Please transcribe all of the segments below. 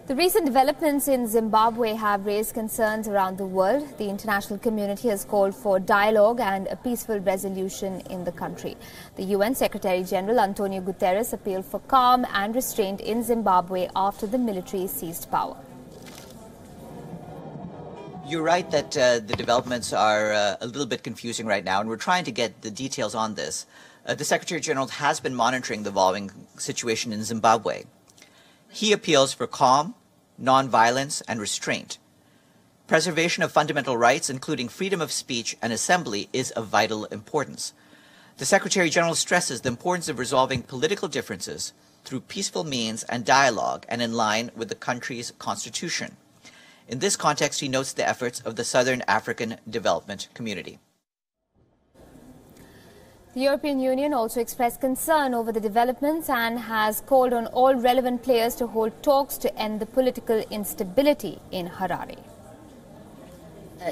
The recent developments in Zimbabwe have raised concerns around the world. The international community has called for dialogue and a peaceful resolution in the country. The UN Secretary General Antonio Guterres appealed for calm and restraint in Zimbabwe after the military seized power. You're right that the developments are a little bit confusing right now, and we're trying to get the details on this. The Secretary General has been monitoring the evolving situation in Zimbabwe. He appeals for calm, non-violence, and restraint. Preservation of fundamental rights, including freedom of speech and assembly, is of vital importance. The Secretary General stresses the importance of resolving political differences through peaceful means and dialogue and in line with the country's constitution. In this context, he notes the efforts of the Southern African Development Community. The European Union also expressed concern over the developments and has called on all relevant players to hold talks to end the political instability in Harare.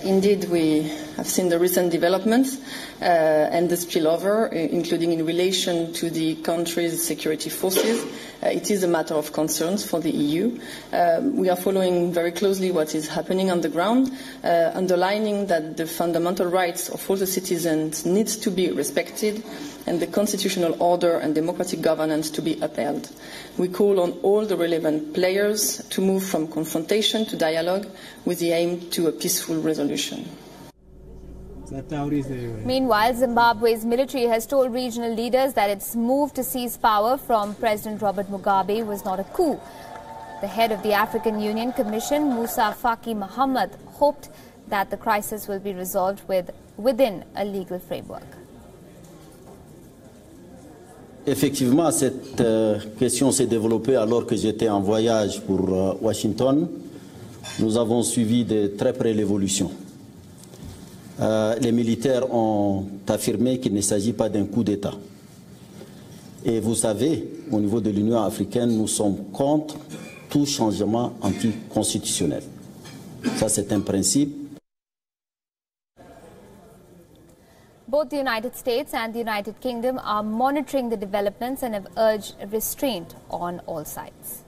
Indeed, we have seen the recent developments and the spillover, including in relation to the country's security forces. It is a matter of concern for the EU. We are following very closely what is happening on the ground, underlining that the fundamental rights of all the citizens need to be respected and the constitutional order and democratic governance to be upheld. We call on all the relevant players to move from confrontation to dialogue with the aim to a peaceful resolution. Meanwhile, Zimbabwe's military has told regional leaders that its move to seize power from President Robert Mugabe was not a coup. The head of the African Union Commission, Musa Faki Mohammed, hoped that the crisis will be resolved within a legal framework. Effectivement, cette question s'est développée alors que j'étais en voyage pour Washington. Nous avons suivi de très près l'évolution. Les militaires ont affirmé qu'il ne s'agit pas d'un coup d'État. Et vous savez, au niveau de l'Union africaine, nous sommes contre tout changement anticonstitutionnel. Ça, c'est un principe. Both the United States and the United Kingdom are monitoring the developments and have urged restraint on all sides.